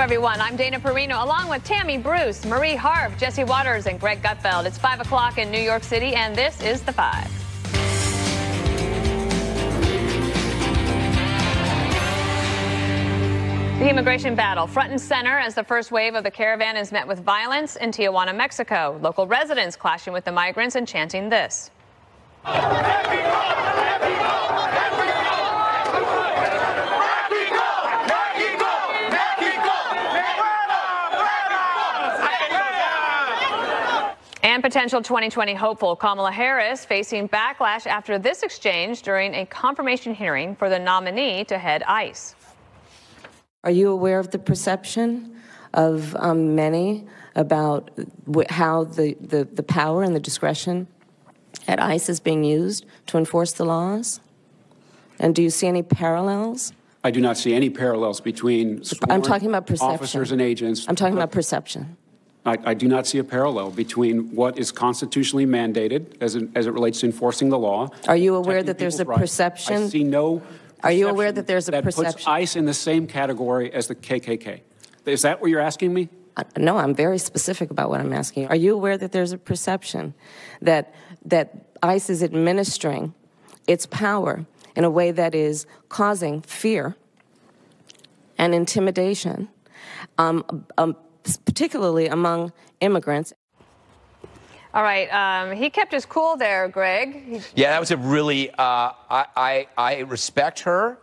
everyone. I'm Dana Perino, along with Tammy Bruce, Marie Harf, Jesse Waters, and Greg Gutfeld. It's 5 o'clock in New York City, and this is The Five. The immigration battle front and center as the first wave of the caravan is met with violence in Tijuana, Mexico. Local residents clashing with the migrants and chanting this. And potential 2020 hopeful Kamala Harris facing backlash after this exchange during a confirmation hearing for the nominee to head ICE. Are you aware of the perception of many about how the power and the discretion at ICE is being used to enforce the laws? And do you see any parallels? I do not see any parallels between I'm talking about perception. Officers and agents. I'm talking about perception. I do not see a parallel between what is constitutionally mandated as it relates to enforcing the law. Are you aware that there's a perception? I see no. Are you aware that there's a that perception? puts ICE in the same category as the KKK? Is that what you're asking me? No, I'm very specific about what I'm asking. Are you aware that there's a perception that ICE is administering its power in a way that is causing fear and intimidation, particularly among immigrants? All right. He kept his cool there, Greg. Yeah, that was a really, I respect her,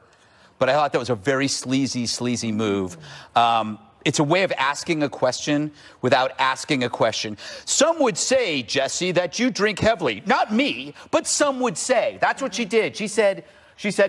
but I thought that was a very sleazy move. It's a way of asking a question without asking a question. Some would say, Jesse, that you drink heavily. Not me, but some would say. That's what she did. She said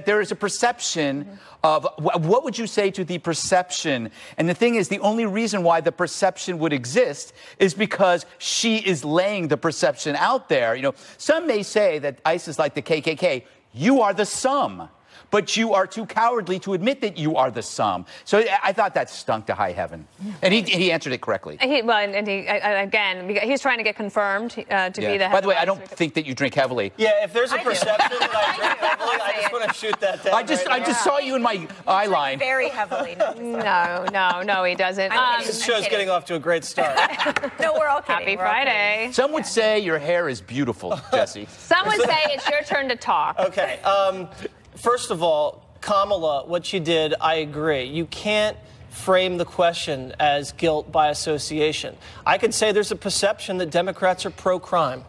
there is a perception of, what would you say to the perception? And the thing is, the only reason why the perception would exist is because she is laying the perception out there. You know, some may say that ICE is like the KKK. You are the sum, but you are too cowardly to admit that you are the sum. So I thought that stunk to high heaven. And he answered it correctly. Again, he's trying to get confirmed to be the head. By the way, I don't think that you drink heavily. Yeah, if there's a perception that I drink heavily, I just want to shoot that down. I just saw you in my eye line. Very heavily. No, he doesn't. This show's getting off to a great start. No, we're all kidding. Happy Friday. Some would say your hair is beautiful, Jesse. Some would say it's your turn to talk. Okay. First of all, Kamala, what she did, I agree. You can't frame the question as guilt by association. I could say there's a perception that Democrats are pro-crime.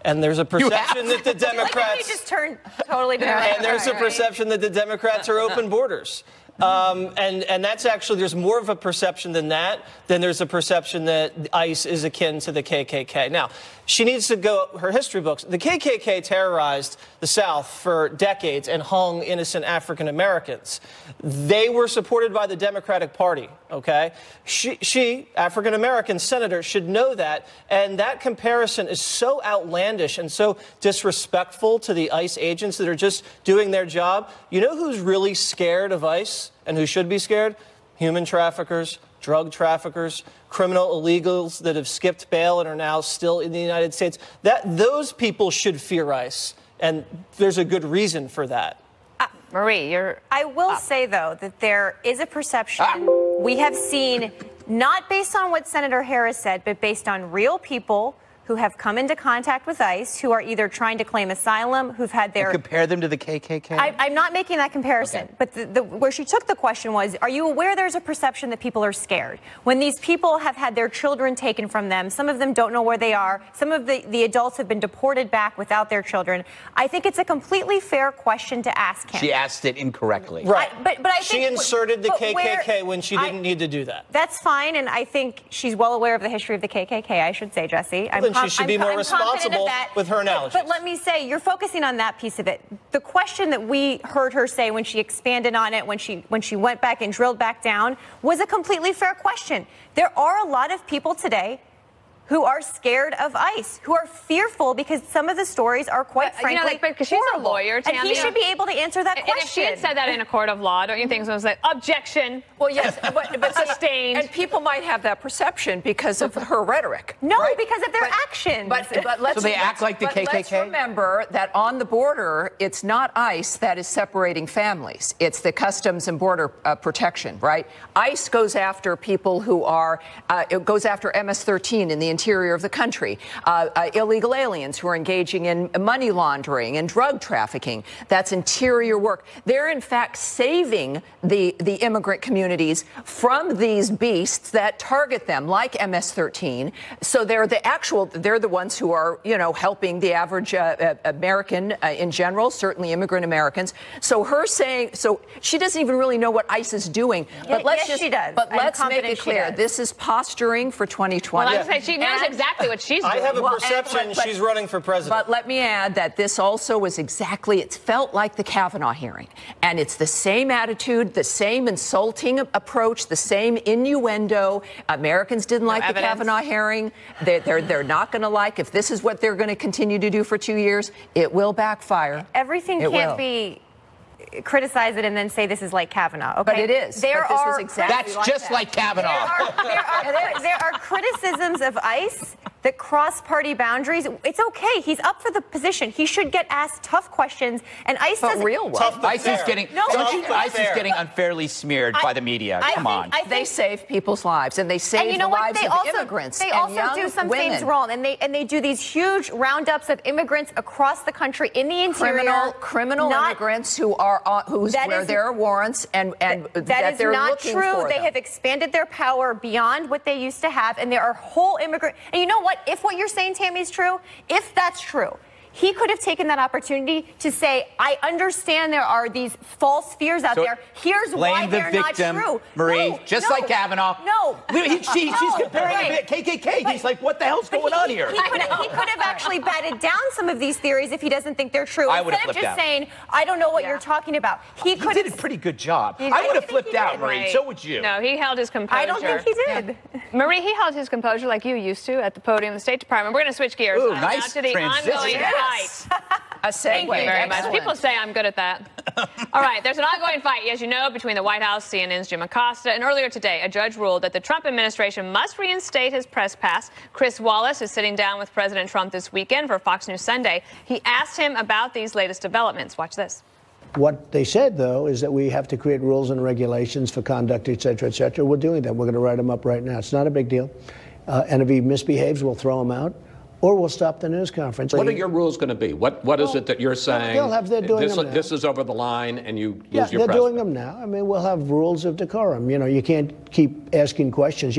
And there's a perception that the Democrats... Like you just turned totally different. And there's a perception that the Democrats are open borders. And that's actually, there's more of a perception than that, than there's a perception that ICE is akin to the KKK. Now, she needs to go, her history books, the KKK terrorized the South for decades and hung innocent African Americans. They were supported by the Democratic Party, okay? She, African American senator, should know that, and that comparison is so outlandish and so disrespectful to the ICE agents that are just doing their job. You know who's really scared of ICE and who should be scared? Human traffickers, drug traffickers, criminal illegals that have skipped bail and are now still in the United States. Those people should fear ICE, and there's a good reason for that. Marie, you're I will say, though, that there is a perception we have seen, not based on what Senator Harris said, but based on real people who have come into contact with ICE, who are either trying to claim asylum, who've had their... And compare them to the KKK? I'm not making that comparison. Okay. But where she took the question was, are you aware there's a perception that people are scared? When these people have had their children taken from them, some of them don't know where they are, some of the adults have been deported back without their children. I think it's a completely fair question to ask him. She asked it incorrectly. Right. But I think... She inserted the KKK when she didn't need to do that. That's fine, and I think she's well aware of the history of the KKK, I should say, Jesse. She should be more responsible with her analogies. But let me say, you're focusing on that piece of it. The question that we heard her say when she expanded on it, when she went back and drilled back down, was a completely fair question. There are a lot of people today who are scared of ICE, who are fearful because some of the stories are quite frankly because she's horrible. a lawyer, Tammy. And he should be able to answer that question. And if she had said that in a court of law, don't you think someone was like, objection? Well, yes, but sustained. And people might have that perception because of her rhetoric. No, right? because of their actions. But let's, so they act like the KKK? Let's remember that on the border, it's not ICE that is separating families. It's the Customs and Border Protection, right? ICE goes after people who are, it goes after MS-13 in the interior of the country, illegal aliens who are engaging in money laundering and drug trafficking. That's interior work. They're, in fact, saving the immigrant communities from these beasts that target them, like MS-13. So they're the ones who are, helping the average American in general, certainly immigrant Americans. So so she doesn't even really know what ICE is doing. But she does. But let's make it clear, this is posturing for 2020. Well, I was going to say, she knows exactly what she's doing. I have a perception she's running for president. But let me add that this also was it felt like the Kavanaugh hearing. And it's the same attitude, the same insulting approach, the same innuendo. Americans didn't like the Kavanaugh hearing. They're not going to like, if this is what they're going to continue to do for 2 years, it will backfire. Everything can't be criticize it and then say this is like Kavanaugh. Okay, but it is. That's just like Kavanaugh. There are criticisms of ICE that cross party boundaries. It's okay. He's up for the position. He should get asked tough questions. And ICE doesn't. ICE is getting unfairly smeared by the media. Come on. They save people's lives, and they save the lives of immigrants. They also do some things wrong, and they do these huge roundups of immigrants across the country in the interior. Criminal immigrants where there are warrants and that is they're not looking true. for They them. have expanded their power beyond what they used to have, and there are whole immigrant. And you know what? If what you're saying, Tammy, is true, if that's true, he could have taken that opportunity to say, I understand there are these false fears out there. Here's why they're not true. Marie, like Kavanaugh. No. She's comparing it to KKK. He's like, what the hell's going on here? He could have actually batted down some of these theories if he doesn't think they're true. Instead of just saying, I don't know what you're talking about. He did a pretty good job. I would have flipped out, Marie. So would you. No, he held his composure. I don't think he did. Marie, he held his composure like you used to at the podium of the State Department. We're going to switch gears. Ooh, nice to the ongoing fight. A segue. Thank you very much. People say I'm good at that. All right, there's an ongoing fight, as you know, between the White House, CNN's Jim Acosta, and earlier today, a judge ruled that the Trump administration must reinstate his press pass. Chris Wallace is sitting down with President Trump this weekend for Fox News Sunday. He asked him about these latest developments. Watch this. What they said, though, is that we have to create rules and regulations for conduct, et cetera, et cetera. We're doing that. We're going to write them up right now. It's not a big deal. And if he misbehaves, we'll throw him out. Or we'll stop the news conference. What are your rules going to be? What is it that you're saying? They're doing them now. This is over the line, and you lose your press. Yeah, they're doing them now. I mean, we'll have rules of decorum. You can't keep asking questions.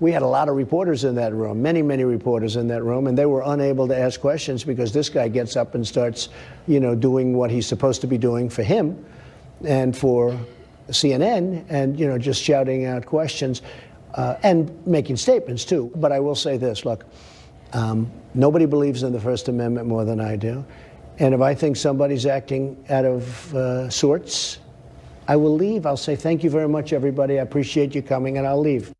We had a lot of reporters in that room, many reporters in that room, and they were unable to ask questions because this guy gets up and starts, doing what he's supposed to be doing for him and for CNN, and just shouting out questions and making statements too. But I will say this: look. Nobody believes in the First Amendment more than I do. And if I think somebody's acting out of sorts, I will leave. I'll say, thank you very much, everybody. I appreciate you coming, and I'll leave.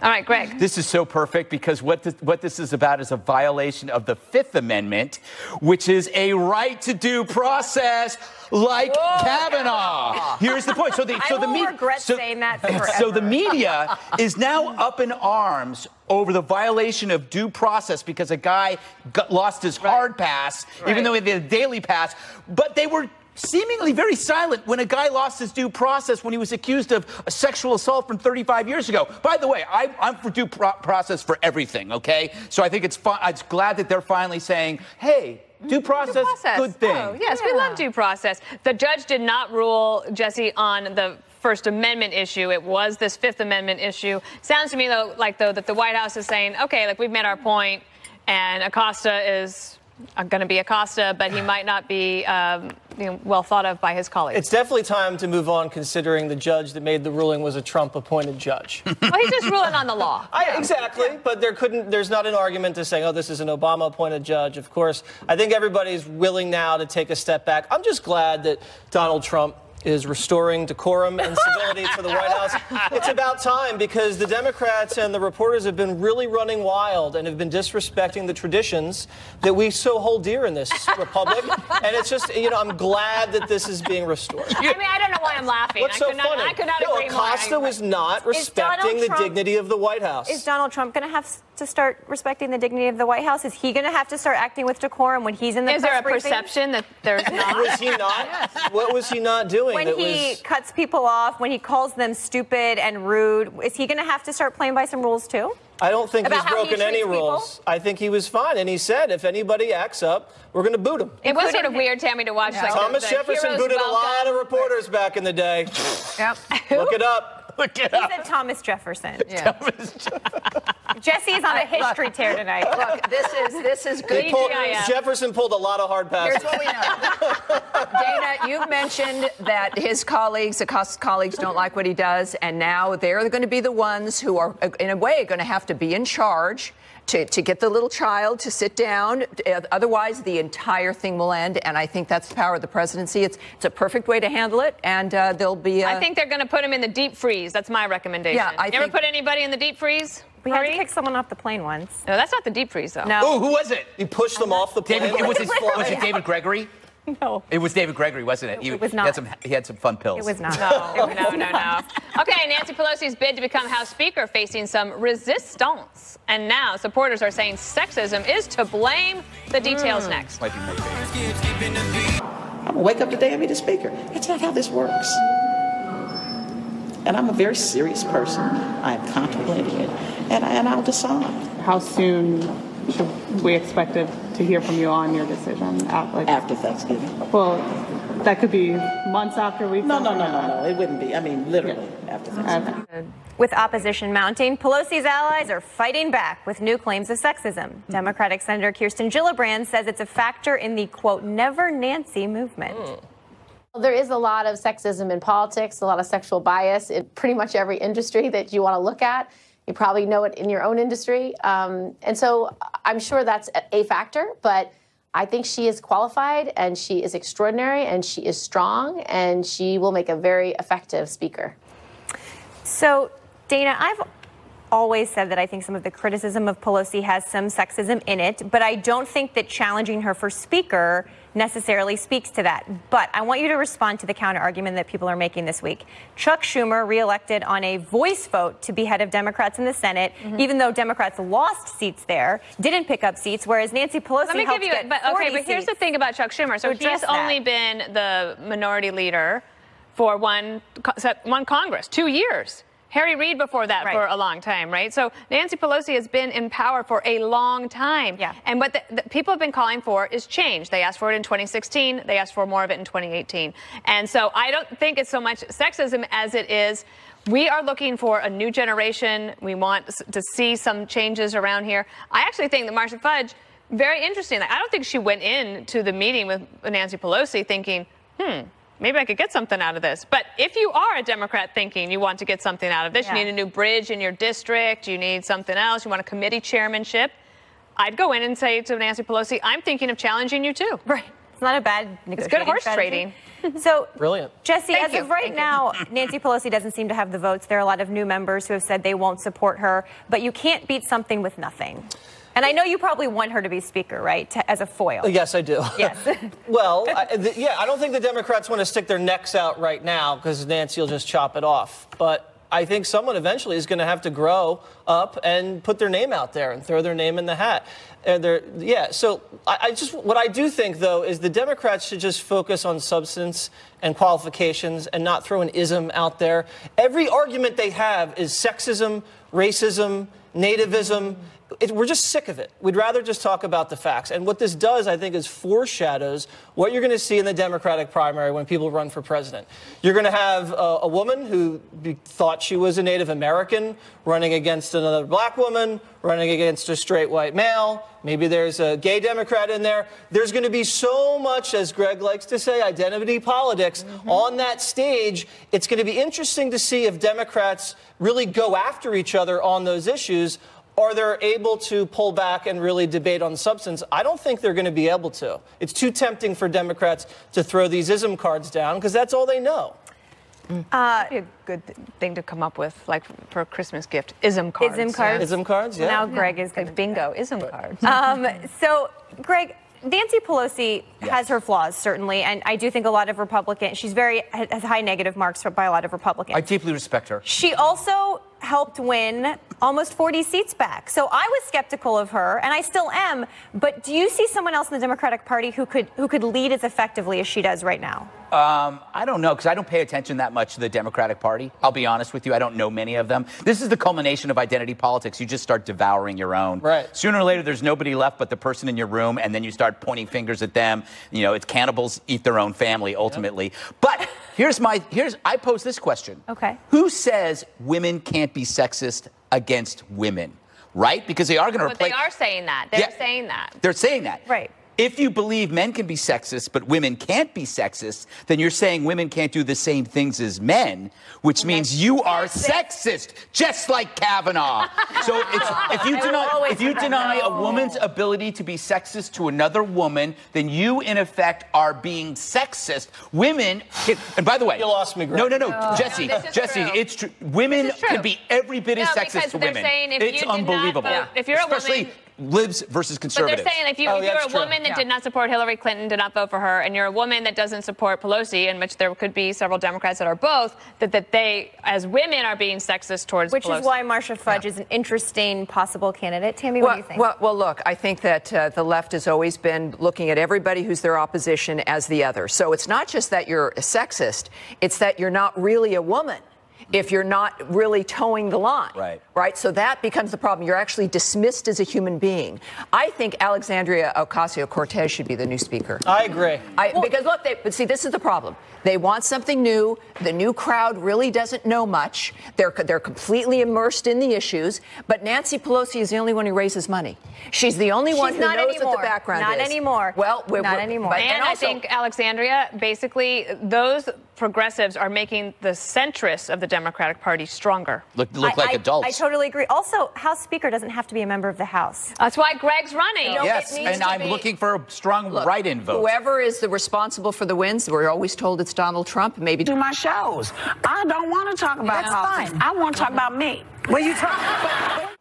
All right, Greg. This is so perfect because what this is about is a violation of the Fifth Amendment, which is a right to due process like Kavanaugh. Here's the point. I will regret saying that forever. So the media is now up in arms over the violation of due process because a guy lost his hard pass, even though he had a daily pass. But they were seemingly very silent when a guy lost his due process when he was accused of a sexual assault from 35 years ago. By the way, I'm for due process for everything, okay? So I think it's glad that they're finally saying, hey, due process, good thing. Oh, yes, we love due process. The judge did not rule, Jesse, on the First Amendment issue. It was this Fifth Amendment issue. Sounds to me, though, that the White House is saying, okay, we've made our point, and Acosta is going to be Acosta, but he might not be well thought of by his colleagues. It's definitely time to move on, considering the judge that made the ruling was a Trump-appointed judge. Well, he's just ruling on the law. Exactly, but there's not an argument to saying, oh, this is an Obama-appointed judge. Of course, I think everybody's willing now to take a step back. I'm just glad that Donald Trump is restoring decorum and civility to the White House. It's about time, because the Democrats and the reporters have been really running wild and have been disrespecting the traditions that we so hold dear in this republic. And it's just, I'm glad that this is being restored. I mean, I don't know why I'm laughing. What's so funny? I could not agree more. Acosta was not respecting the dignity of the White House. Is Donald Trump going to have to start respecting the dignity of the White House? Is he going to have to start acting with decorum when he's in the press briefing? Is there a perception that there's not? Was he not? What was he not doing? When he cuts people off, when he calls them stupid and rude, is he going to have to start playing by some rules too? I don't think he's broken any rules. I think he was fine. And he said, if anybody acts up, we're going to boot him. It was sort of weird, Tammy, to watch. Like, Thomas Jefferson booted a lot of reporters back in the day. Yep. Look it up. He said Thomas Jefferson. Yeah. Jesse is on a history tear tonight. Look, this is good. Jefferson pulled a lot of hard passes. Here's what we know. Dana, you've mentioned that his colleagues, Acosta's colleagues, don't like what he does, and now they're going to be the ones who are, in a way, going to have to be in charge to get the little child to sit down. Otherwise, the entire thing will end. And I think that's the power of the presidency. It's a perfect way to handle it. And there'll be. I think they're going to put him in the deep freeze. That's my recommendation. Yeah, you ever put anybody in the deep freeze? We had to kick someone off the plane once. No, that's not the deep freeze, though. No. Oh, who was it? You pushed them off the plane. Was it David Gregory? No. It was David Gregory, wasn't it? It was not. He had some fun pills. It was not. No. Okay, Nancy Pelosi's bid to become House Speaker facing some resistance. And now supporters are saying sexism is to blame. The details next. Might be my favorite. I'm going to wake up today and be the Speaker. That's not how this works. And I'm a very serious person. I'm contemplating it. And I'll decide. How soon should we expect to hear from you on your decision? After Thanksgiving. Well, that could be months after, weeks after. No. It wouldn't be. I mean, literally after Thanksgiving. Okay. With opposition mounting, Pelosi's allies are fighting back with new claims of sexism. Democratic Senator Kirsten Gillibrand says it's a factor in the, quote, Never Nancy movement. There is a lot of sexism in politics, a lot of sexual bias in pretty much every industry that you want to look at. You probably know it in your own industry. And so I'm sure that's a factor, but I think she is qualified and she is extraordinary and she is strong and she will make a very effective speaker. So, Dana, I've always said that I think some of the criticism of Pelosi has some sexism in it, but I don't think that challenging her for speaker necessarily speaks to that. But I want you to respond to the counter argument that people are making this week. Chuck Schumer reelected on a voice vote to be head of Democrats in the Senate, even though Democrats lost seats there, didn't pick up seats, whereas Nancy Pelosi helped get 40 but here's the thing about Chuck Schumer. So he's only been the minority leader for one Congress, 2 years. Harry Reid before that for a long time, right? So Nancy Pelosi has been in power for a long time. Yeah. And what the people have been calling for is change. They asked for it in 2016. They asked for more of it in 2018. And so I don't think it's so much sexism as it is we are looking for a new generation. We want to see some changes around here. I actually think that Marcia Fudge, very interesting. I don't think she went into the meeting with Nancy Pelosi thinking, maybe I could get something out of this. But if you are a Democrat thinking you want to get something out of this, you need a new bridge in your district, you need something else, you want a committee chairmanship, I'd go in and say to Nancy Pelosi, I'm thinking of challenging you too. Right. It's not a bad negotiating It's good horse strategy. trading. So, brilliant. Jesse, as of right now, Nancy Pelosi doesn't seem to have the votes. There are a lot of new members who have said they won't support her, but you can't beat something with nothing. And I know you probably want her to be speaker, right, as a foil. Yes, I do. Yes. Well, I don't think the Democrats want to stick their necks out right now because Nancy will just chop it off. But I think someone eventually is going to have to grow up and put their name out there and throw their name in the hat. So what I do think, though, is the Democrats should just focus on substance and qualifications and not throw an ism out there. Every argument they have is sexism, racism, nativism. We're just sick of it. We'd rather just talk about the facts. And what this does, I think, is foreshadows what you're going to see in the Democratic primary when people run for president. You're going to have a woman who thought she was a Native American running against another black woman, running against a straight white male. Maybe there's a gay Democrat in there. There's going to be so much, as Greg likes to say, identity politics on that stage. It's going to be interesting to see if Democrats really go after each other on those issues, or they're able to pull back and really debate on substance, I don't think they're going to be able to. It's too tempting for Democrats to throw these ism cards down because that's all they know. That'd be a good thing to come up with, like for a Christmas gift. Ism cards. Ism cards. Yeah. Ism cards, yeah. Now Greg is like bingo. Ism cards. So, Greg, Nancy Pelosi has her flaws, certainly, and I do think a lot of Republicans, has high negative marks by a lot of Republicans. I deeply respect her. She also helped win almost 40 seats back. So I was skeptical of her, and I still am, but do you see someone else in the Democratic Party who could lead as effectively as she does right now? I don't know, because I don't pay attention that much to the Democratic Party. I'll be honest with you. I don't know many of them. This is the culmination of identity politics. You just start devouring your own. Right. Sooner or later, there's nobody left but the person in your room, and then you start pointing fingers at them. You know, it's cannibals eat their own family, ultimately. Yep. But I pose this question. Okay. Who says women can't be sexist against women? Right? Because they are going to replace... But they are saying that. They're saying that. They're saying that. Right. If you believe men can be sexist, but women can't be sexist, then you're saying women can't do the same things as men, which means you are sexist, just like Kavanaugh. So if you deny a woman's ability to be sexist to another woman, then you, in effect, are being sexist. Women can, and by the way, you lost me, Greg. No, Jesse, it's true. Women can be every bit as sexist to women. It's unbelievable. If you're a woman. Libs versus conservatives. But they're saying if you're a woman that did not support Hillary Clinton, did not vote for her, and you're a woman that doesn't support Pelosi, in which there could be several Democrats that are both, that they, as women, are being sexist towards Which Pelosi. is why Marsha Fudge is an interesting possible candidate. Tammy, what do you think? Well, look, I think that the left has always been looking at everybody who's their opposition as the other. So it's not just that you're a sexist, it's that you're not really a woman if you're not really towing the line. Right? So that becomes the problem. You're actually dismissed as a human being. I think Alexandria Ocasio-Cortez should be the new speaker. I agree. Because look, but see, this is the problem. They want something new. The new crowd really doesn't know much. They're completely immersed in the issues. But Nancy Pelosi is the only one who raises money. She's the only one who knows what the background is. Not anymore. Well, not anymore. And I think, Alexandria, basically, those progressives are making the centrists of the Democratic Party stronger. Look like adults. I totally agree. Also, House Speaker doesn't have to be a member of the House. That's why Greg's running. Yes, and I'm looking for a strong write-in vote. Whoever is the responsible for the wins, we're always told it's Donald Trump. Maybe do my shows. I don't want to talk about politics. I want to talk about me. What are you talking about?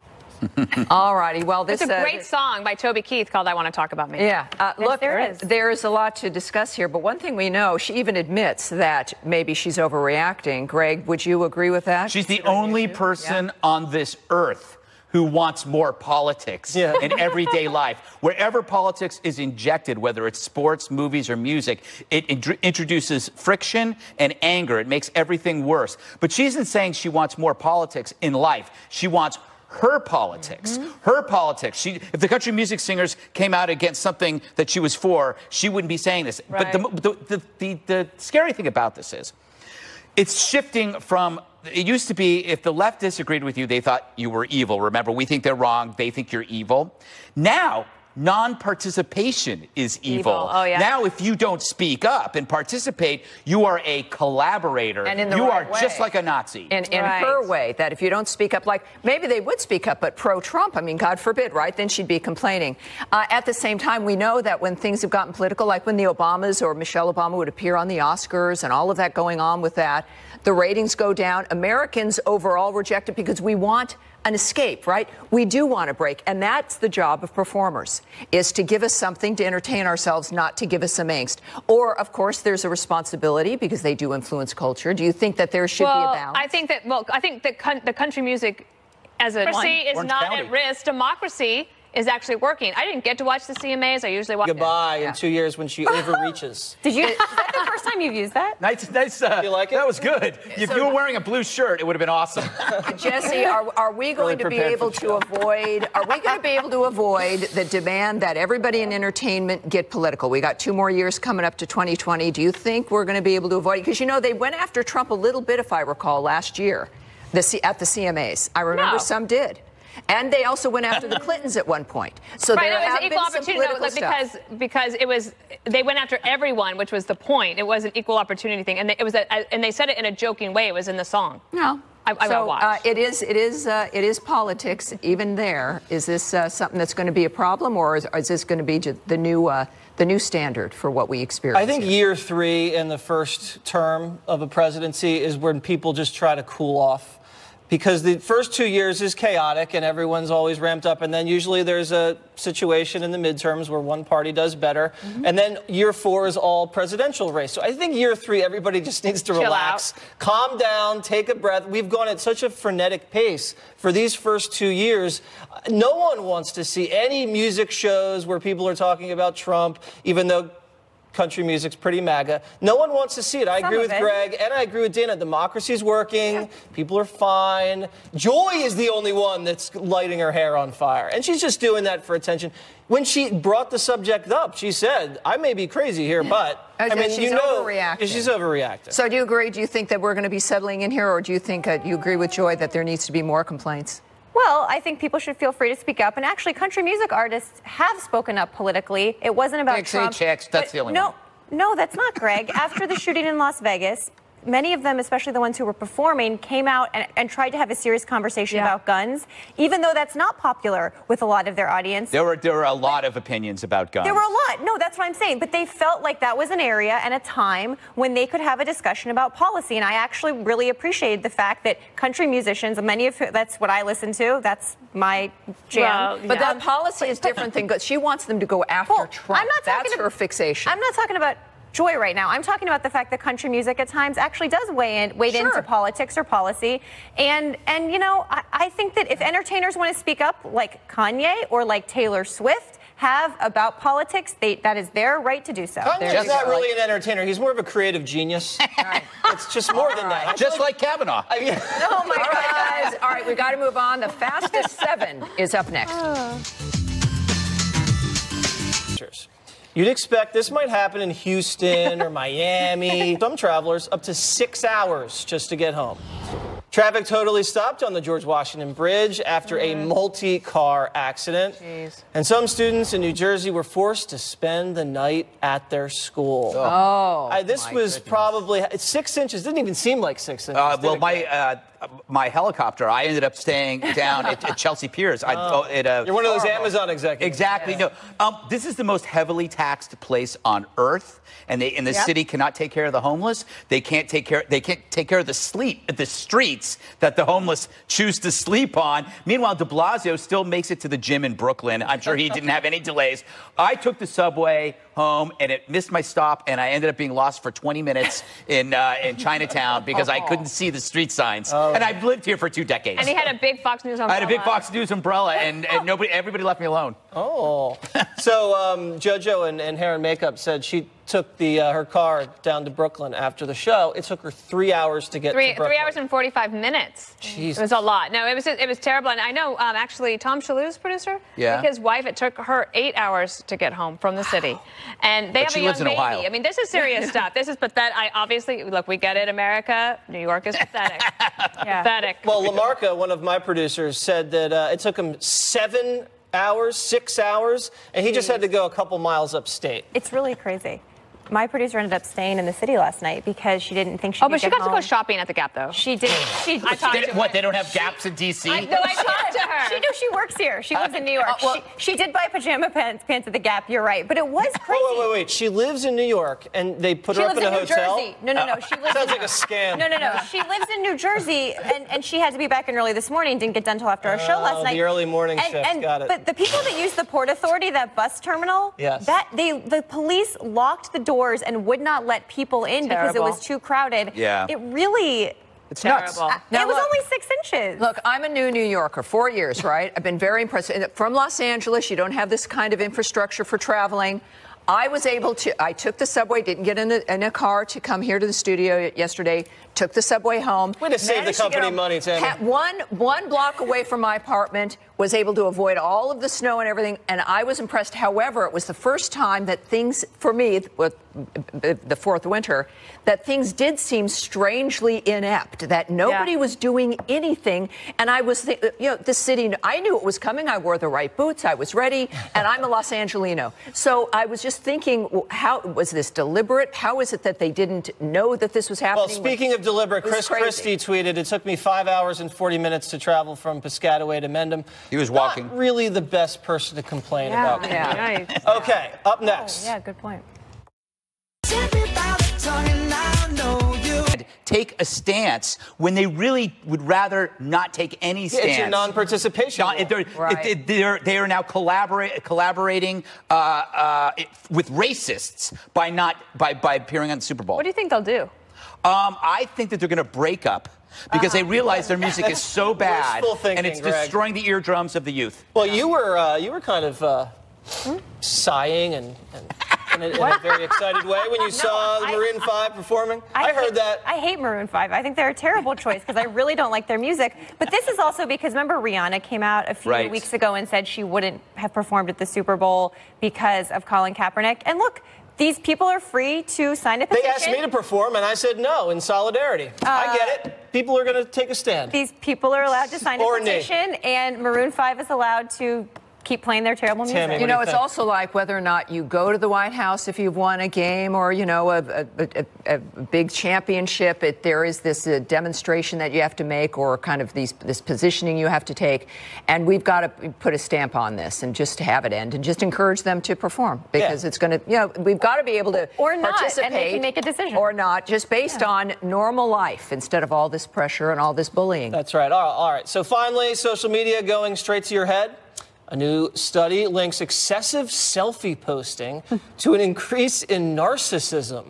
All righty. Well, it's a great song by Toby Keith called "I Want to Talk About Me." Yeah. Look, there is a lot to discuss here, but one thing we know, she even admits that maybe she's overreacting. Greg, would you agree with that? She's the only person on this earth who wants more politics in everyday life. Wherever politics is injected, whether it's sports, movies, or music, it introduces friction and anger. It makes everything worse. But she isn't saying she wants more politics in life. She wants her politics. Her politics. If the country music singers came out against something that she was for, she wouldn't be saying this. Right. But the scary thing about this is it's shifting from, it used to be if the left disagreed with you, they thought you were evil. Remember, we think they're wrong, they think you're evil. Now, non-participation is evil. Oh, yeah. Now, if you don't speak up and participate, you are a collaborator. And in the you right are way. just like a Nazi. In her way, that if you don't speak up, like maybe they would speak up, but pro-Trump, I mean, God forbid, right? Then she'd be complaining. At the same time, we know that when things have gotten political, like when the Obamas or Michelle Obama would appear on the Oscars and all of that going on with that, the ratings go down. Americans overall reject it because we want an escape, right? We do want a break. And that's the job of performers, is to give us something to entertain ourselves, not to give us some angst. Or, of course, there's a responsibility because they do influence culture. Do you think that there should be a balance? I think that the country music as a democracy is not at risk. Democracy is actually working. I didn't get to watch the CMAs. I usually watch Goodbye in 2 years when she overreaches. Is that the first time you've used that? Nice. You like it? That was good. If you were wearing a blue shirt, it would have been awesome. Jesse, are we going to be able to avoid? Are we going to be able to avoid the demand that everybody in entertainment get political? We got 2 more years coming up to 2020. Do you think we're going to be able to avoid it? Because they went after Trump a little bit, if I recall, last year, at the CMAs. I remember some did. And they also went after the Clintons at one point. So right, there it was have an equal been some opportunity political because it was they went after everyone, which was the point. It was an equal opportunity thing, and it was and they said it in a joking way. It was in the song. No. will watch. It is politics. Even there, is this something that's going to be a problem, or is this going to be the new standard for what we experience? I think year 3 in the first term of a presidency is when people just try to cool off. Because the first 2 years is chaotic and everyone's always ramped up. And then usually there's a situation in the midterms where one party does better. And then year 4 is all presidential race. So I think year 3, everybody just needs to relax, calm down, take a breath. We've gone at such a frenetic pace for these first 2 years. No one wants to see any music shows where people are talking about Trump, even though country music's pretty MAGA. No one wants to see it. I agree with Greg, and I agree with Dana. Democracy's working. Yeah. People are fine. Joy is the only one that's lighting her hair on fire, and she's just doing that for attention. When she brought the subject up, she said, I may be crazy here, but I mean, she's overreacting. She's overreacting. So do you agree? Do you think that we're going to be settling in here, or do you think you agree with Joy that there needs to be more complaints? Well, I think people should feel free to speak up. And actually, country music artists have spoken up politically. It wasn't about Trump. Chicks, that's the only one. No, that's not, Greg. After the shooting in Las Vegas, many of them, especially the ones who were performing, came out and tried to have a serious conversation about guns, even though that's not popular with a lot of their audience. There were a lot of opinions about guns. There were a lot. No, that's what I'm saying. But they felt like that was an area and a time when they could have a discussion about policy. And I actually really appreciated the fact that country musicians, many of whom, that's what I listen to, that's my jam. Well, but that policy is different than good. She wants them to go after Trump. That's her fixation. I'm not talking about Joy right now. I'm talking about the fact that country music at times actually does wade into politics or policy. And you know, I think that if entertainers want to speak up like Kanye or like Taylor Swift have about politics, that is their right to do so. Kanye's not really an entertainer. He's more of a creative genius. It's just more than that. Just like Kavanaugh. Oh, my God. Guys. All right, we've got to move on. The fastest 7 is up next. You'd expect this might happen in Houston or Miami. Some travelers up to 6 hours just to get home. Traffic totally stopped on the George Washington Bridge after a multi-car accident. Jeez. And some students in New Jersey were forced to spend the night at their school. This was probably 6 inches. Didn't even seem like 6 inches. Well, my helicopter, I ended up staying down at Chelsea Piers. You're one of those Amazon executives. Exactly. Yeah. No, this is the most heavily taxed place on earth, and the city cannot take care of the homeless. They can't take care of the streets that the homeless choose to sleep on. Meanwhile, de Blasio still makes it to the gym in Brooklyn. I'm sure he didn't have any delays. I took the subway home, and it missed my stop, and I ended up being lost for 20 minutes in Chinatown because I couldn't see the street signs. And I've lived here for 2 decades. And he had a big Fox News umbrella. I had a big Fox News umbrella, and everybody left me alone. So JoJo and Hair and Makeup said she took her car down to Brooklyn after the show. It took her 3 hours to get to Brooklyn. 3 hours and 45 minutes. Jesus. It was a lot. No, it was terrible. And I know, actually, Tom Shalhoub's producer, his wife, it took her 8 hours to get home from the city. And they have a young baby. Ohio. I mean, this is serious stuff. This is pathetic. Obviously, look, we get it, America. New York is pathetic. Pathetic. Well, Lamarca, one of my producers, said that it took him 6 hours, and he just had to go a couple miles upstate. It's really crazy. My producer ended up staying in the city last night because she didn't think she could but she get got to go shopping at the Gap, though. She did. I talked to her. What, they don't have Gaps in D.C.? I talked to her. She knew she works here. She lives in New York. She did buy pajama pants at the Gap, you're right. But it was crazy. Wait. She lives in New York, and they put her up in a hotel? She lives in New Jersey. No. She lives Sounds like a scam. No. She lives in New Jersey, and she had to be back in early this morning. Didn't get done until after our show last night. The early morning shift, got it. But the people that use the Port Authority, that bus terminal, the police locked the doors and would not let people in because it was too crowded. Yeah. It really... It's nuts. It was only 6 inches. Look, I'm a new New Yorker, 4 years, right? I've been very impressed. From Los Angeles, you don't have this kind of infrastructure for traveling. I took the subway, didn't get in a car to come here to the studio yesterday, took the subway home. Way to save the company money, Tammy. One block away from my apartment, was able to avoid all of the snow and everything, and I was impressed. However, it was the first time that things, for me, with the fourth winter, that things did seem strangely inept, that nobody was doing anything, and I was, the city, I knew it was coming. I wore the right boots. I was ready, and I'm a Los Angelino. So I was just just thinking, how was this deliberate? How is it that they didn't know that this was happening? Well, speaking of deliberate, Chris Christie tweeted, "It took me 5 hours and 40 minutes to travel from Piscataway to Mendham." He was walking. Not really the best person to complain about. Yeah. Okay, up next. Yeah, good point. Take a stance when they really would rather not take any stance. It's your non-participation. They are now collaborating with racists by appearing on the Super Bowl. What do you think they'll do? I think that they're going to break up because they realize their music is so bad thinking, and it's Greg. destroying the eardrums of the youth. Well, you were kind of sighing and in a very excited way when you saw Maroon 5 performing. I heard that. I hate Maroon 5. I think they're a terrible choice because I really don't like their music. But this is also because, remember, Rihanna came out a few weeks ago and said she wouldn't have performed at the Super Bowl because of Colin Kaepernick. And look, these people are free to sign a petition. They asked me to perform, and I said no in solidarity. I get it. People are going to take a stand. These people are allowed to sign a petition, and Maroon 5 is allowed to keep playing their terrible music. Tammy, you know, it's also like whether or not you go to the White House if you've won a game or, you know, a big championship. There is this demonstration that you have to make or kind of this positioning you have to take. And we've got to put a stamp on this and just have it end and just encourage them to perform because it's going to, you know, we've got to be able to participate. And they can make a decision. Or not, just based on normal life instead of all this pressure and all this bullying. That's right. All right. So finally, social media going straight to your head. A new study links excessive selfie posting to an increase in narcissism.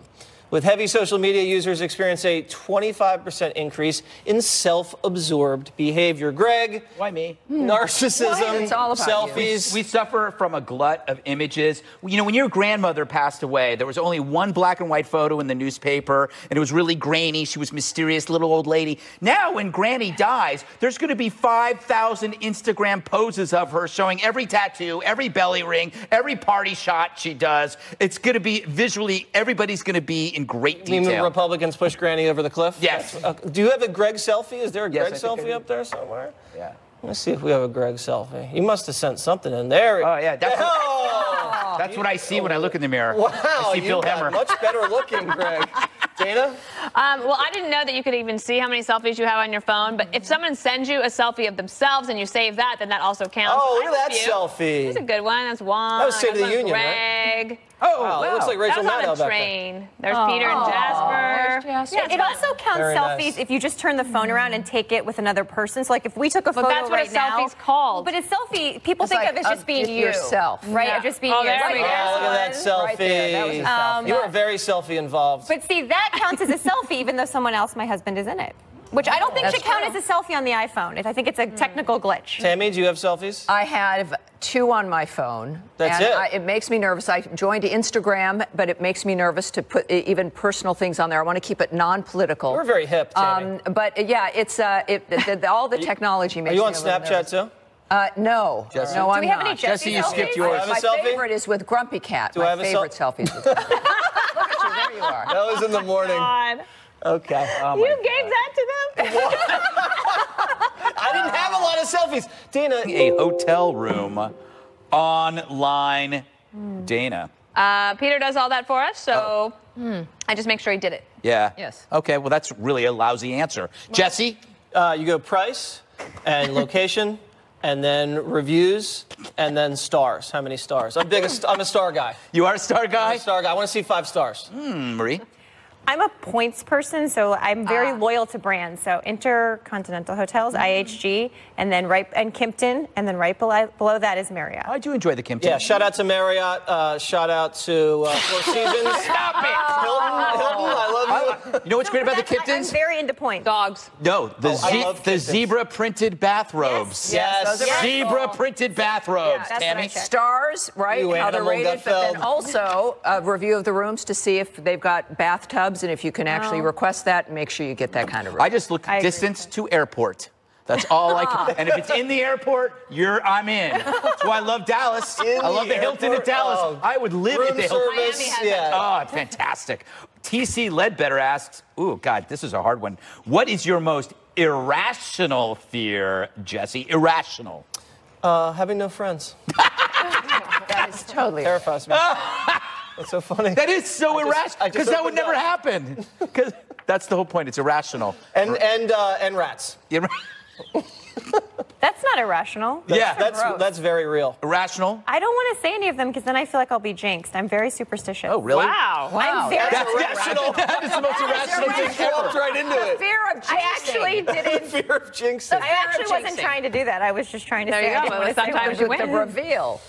With heavy social media users experience a 25% increase in self-absorbed behavior. Greg, why me? Narcissism, it's all about selfies. We suffer from a glut of images. You know, when your grandmother passed away, there was only one black and white photo in the newspaper, and it was really grainy. She was a mysterious little old lady. Now, when Granny dies, there's going to be 5,000 Instagram poses of her showing every tattoo, every belly ring, every party shot she does. It's going to be visually, everybody's going to be in great detail. You mean the Republicans push Granny over the cliff? Yes. Do you have a Greg selfie? Is there a Greg selfie up there somewhere? Yeah. Let's see if we have a Greg selfie. You must have sent something in there. Oh, yeah. That's what I see when I look in the mirror. Wow. I see Phil got Hemmer. Much better looking, Greg. Dana? Well, I didn't know that you could even see how many selfies you have on your phone, but if someone sends you a selfie of themselves and you save that, then that also counts. Oh, look at that selfie. That's a good one. That's one. That was State of the Union, Greg. right? Oh, wow. It looks like Rachel That was Maddow on a back train. There's Peter and Jasper. Yeah, it also counts Very selfies nice. if you just turn the phone around and take it with another person. So, like, if we took a photo that's what right a now, selfie's called. But a selfie, people It's think like of as just being you, yourself. right? Yeah. Of just being Oh, you. there Like, we go. there's Oh, look at that one. selfie. Right there. That was a selfie. You were very selfie involved. But see, that counts as a selfie, even though someone else, my husband, is in it. Which I don't think That's should count true. as a selfie on the iPhone. I think it's a technical glitch. Tammy, do you have selfies? I have 2 on my phone. That's and it makes me nervous. I joined Instagram, but it makes me nervous to put even personal things on there. I want to keep it non-political. We're very hip, Tammy. But yeah, it's all the technology makes Are you me on a little Snapchat nervous. too? No. Jesse? No, I'm Do we have not. any Jesse you skipped yours. Do I have a My selfie? favorite is with Grumpy Cat. Do I My have a favorite selfies. Look at you. There you are. That was in the morning. God. Okay. You gave that to them? I didn't have a lot of selfies. Dana. A hotel room online. Dana. Peter does all that for us, so I just make sure he did it. Yeah. Yes. Okay, well, that's really a lousy answer. Jesse? You go price and location, and then reviews, and then stars. How many stars? I'm a star guy. You are a star guy? I'm a star guy. I want to see 5 stars. Marie? I'm a points person, so I'm very loyal to brands. So Intercontinental Hotels, IHG, and then and Kimpton, and then right below that is Marriott. I do enjoy the Kimpton. Yeah, shout out to Marriott. Shout out to Four Seasons. Stop it! Hilton, I love you. You know what's great about the I'm Kimptons? very into points. Dogs. No, the I love the Kimptons. zebra-printed bathrobes. Yes. Those are very cool. Zebra-printed bathrobes, that's what I Tammy. checked. Stars, right? You How they're animal rated, but then Gutfeld. also a review of the rooms to see if they've got bathtubs and if you can actually request that. Make sure you get that kind of room. I just look distance to airport. That's all I can. And if it's in the airport, I'm in. That's why I love Dallas. I love the Hilton at Dallas. Oh, I would live at the Hilton. service, Miami has yeah. Oh, fantastic. TC Ledbetter asks, ooh, God, this is a hard one. What is your most irrational fear, Jesse? Irrational. Having no friends. That is totally Terrifies me. That's so funny. That is so irrational, because that would never happen. Because that's the whole point. It's irrational. And rats. Yeah. That's not irrational. That's very real. Irrational? I don't want to say any of them because then I feel like I'll be jinxed. I'm very superstitious. Oh, really? Wow. I'm very That's irrational. That is the most irrational thing ever. Right into it. Fear of jinxing. I actually didn't. Fear of jinxing. I actually wasn't trying to do that. I was just trying to There say you I go. didn't want to say Sometimes one. you The win. reveal.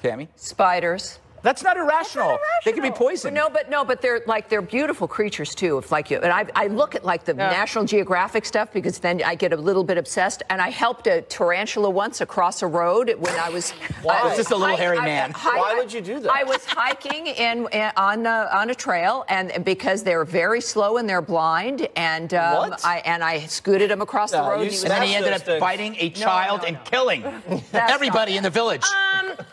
Tammy? Spiders. That's not irrational. They can be poisoned. No, but they're beautiful creatures too. If like you and I look at like the National Geographic stuff because then I get a little bit obsessed. And I helped a tarantula once across a road when I was. Why? It's just a little hairy man. Why would you do that? I was hiking on a trail, and because they're very slow and they're blind, and I scooted him across the road. And then he ended up biting a child and killing everybody in the village.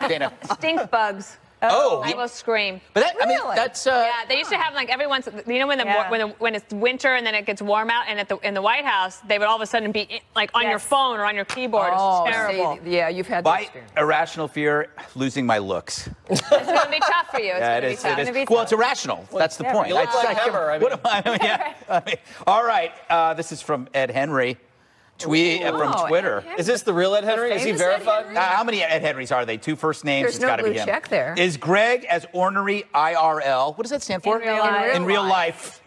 Dana. Stink bugs. Oh, I will scream. But that, I mean, that's yeah. They used to have like every once, you know, when it's winter and then it gets warm out, and in the White House, they would all of a sudden be like on your phone or on your keyboard. It's terrible. See, yeah, you've had by that experience. irrational fear, losing my looks. It's going to be tough for you. Yeah, it is. Well, it's irrational. That's the point. You look like Hammer. I mean. All right. This is from Ed Henry. Tweet from Twitter. Is this the real Ed Henry? Is he verified? How many Ed Henrys are they? 2 first names. There's It's no got to be blue him. check there. Is Greg as ornery IRL? What does that stand for? In real life.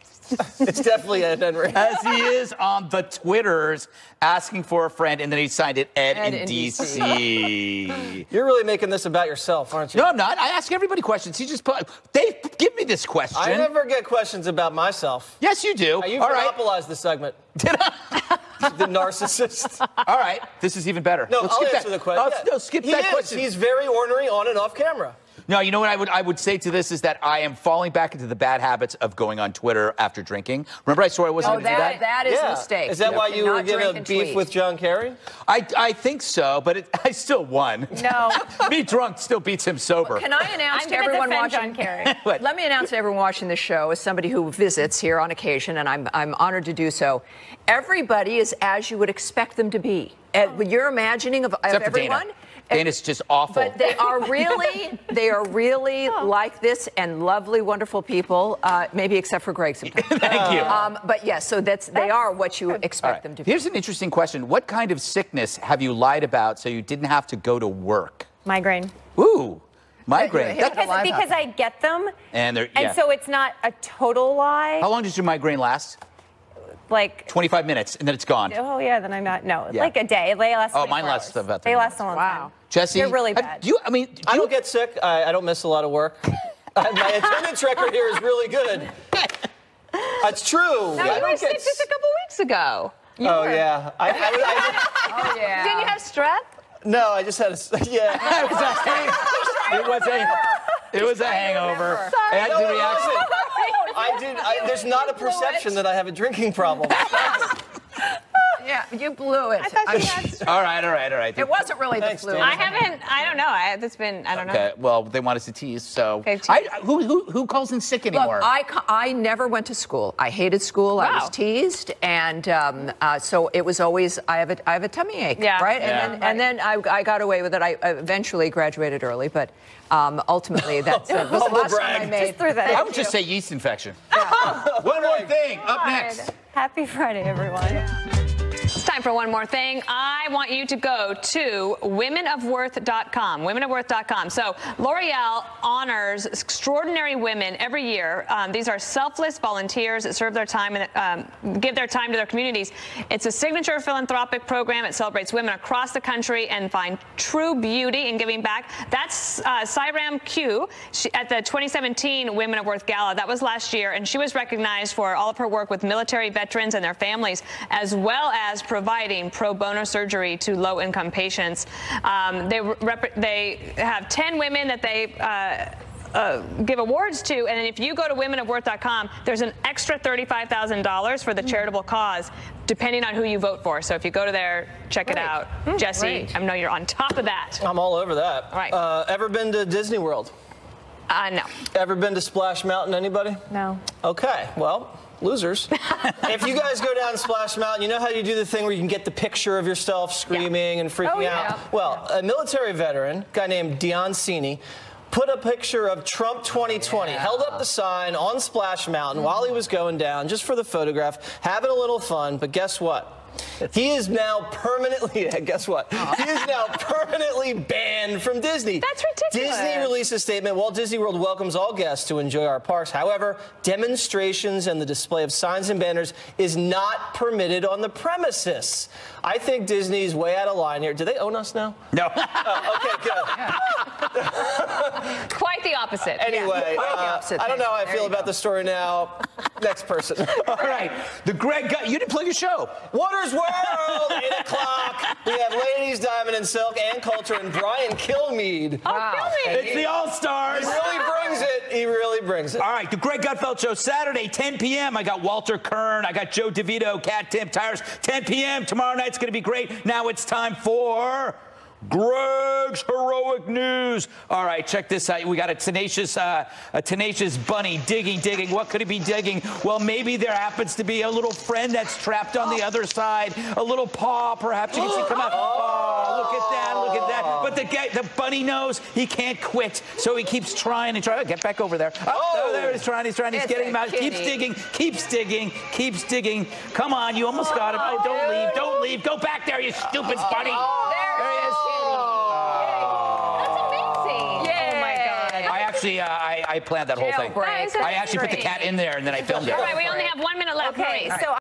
It's definitely Ed Henry. As he is on the Twitters asking for a friend, and then he signed it Ed in DC. You're really making this about yourself, aren't you? No, I'm not. I ask everybody questions. He just they give me this question. I never get questions about myself. Yes, you do. You All right. monopolized the segment. Did I? The narcissist. All right. This is even better. No, Let's I'll skip answer that. the question. No, skip that question. He's very ornery on and off camera. No, you know what I would say to this is that I am falling back into the bad habits of going on Twitter after drinking. Remember I swore I wasn't going to do that? That is a mistake. Is that why you were getting a beef with John Kerry? I think so, but I still won. No. Me drunk still beats him sober. Can I announce I'm to gonna everyone defend watching? John Kerry. Let me announce to everyone watching this show, as somebody who visits here on occasion, and I'm honored to do so. Everybody is as you would expect them to be. Your imagining of Except for everyone. Dana. Dana's just awful. But they are really like this and lovely, wonderful people. Maybe except for Greg sometimes. Thank you. But yes, so they are what you expect them to be. Here's an interesting question. What kind of sickness have you lied about so you didn't have to go to work? Migraine. Ooh, migraine. Because I get them. And so it's not a total lie. How long does your migraine last? Like 25 minutes, and then it's gone. Oh yeah, then I'm not. No, Yeah. like a day. They last. Oh, mine 24 lasts hours. about 30 They last a long time. Jesse, they're really bad. I don't get sick. I don't miss a lot of work. My attendance record here is really good. It's true. No, you were sick just a couple weeks ago. Yeah. Oh yeah. Didn't you have strep? No, I just had yeah. It was a hangover. I had to react. There's not a perception that I have a drinking problem. Yeah, you blew it. I thought you had. All right. It wasn't really the flu. I don't know. I don't know. Okay, well, they want us to tease, so. Okay, tease. Who calls in sick anymore? Look, I never went to school. I hated school. Wow. I was teased, and so it was always I have a tummy ache, Yeah. right? Yeah. And then I got away with it. I eventually graduated early, but ultimately that was the last time I made. Just threw that. I would just say yeast infection. One more thing, up next. Happy Friday, everyone. It's time for one more thing. I want you to go to womenofworth.com. Womenofworth.com. So L'Oreal honors extraordinary women every year. These are selfless volunteers that serve their time and give their time to their communities. It's a signature philanthropic program. It celebrates women across the country and find true beauty in giving back. That's Sairam Q at the 2017 Women of Worth Gala. That was last year, and she was recognized for all of her work with military veterans and their families, as well as providing pro bono surgery to low-income patients. They have 10 women that they give awards to, and if you go to womenofworth.com, there's an extra $35,000 for the charitable cause, depending on who you vote for. So if you go to there, check it out. Jesse, I know you're on top of that. I'm all over that. All right. Ever been to Disney World? No. Ever been to Splash Mountain, anybody? No. Okay, well, losers. If you guys go down Splash Mountain, you know how you do the thing where you can get the picture of yourself screaming and freaking out? Well, a military veteran, a guy named Dion Cini, put a picture of Trump 2020, held up the sign on Splash Mountain while he was going down, just for the photograph, having a little fun. But guess what? He is now permanently, guess what? He is now permanently banned from Disney. That's ridiculous. Disney released a statement. Walt Disney World welcomes all guests to enjoy our parks. However, demonstrations and the display of signs and banners is not permitted on the premises. I think Disney's way out of line here. Do they own us now? No. Okay, good. Quite the opposite. Anyway, I don't know how I feel about the story now. Next person. All right. The Greg Gut. You didn't plug your show. Water's World, 8 o'clock. We have Ladies, Diamond and Silk, Ann Coulter, and Brian Kilmeade. Oh, Kilmeade. It's the All-Stars. He really brings it. He really brings it. All right, the Greg Gutfeld Show, Saturday, 10 p.m. I got Walter Kern. I got Joe DeVito, Cat Tim Tires, 10 p.m. Tomorrow night's going to be great. Now it's time for Greg's Heroic News. All right, check this out. We got a tenacious bunny digging. What could it be digging? Well, maybe there happens to be a little friend that's trapped on the other side. A little paw, perhaps you can see come out. Oh, look at that. But the bunny knows he can't quit, so he keeps trying and trying. Get back over there. Oh, there he's trying. He's getting him out. Keeps digging. Come on, you almost got him. Oh, don't leave. Go back there, you stupid bunny. There he is. That's amazing. Yeah. Oh, my God. I planned that whole thing. Jailbreak. I actually put the cat in there, and then I filmed it. All right, we only have 1 minute left. Okay, so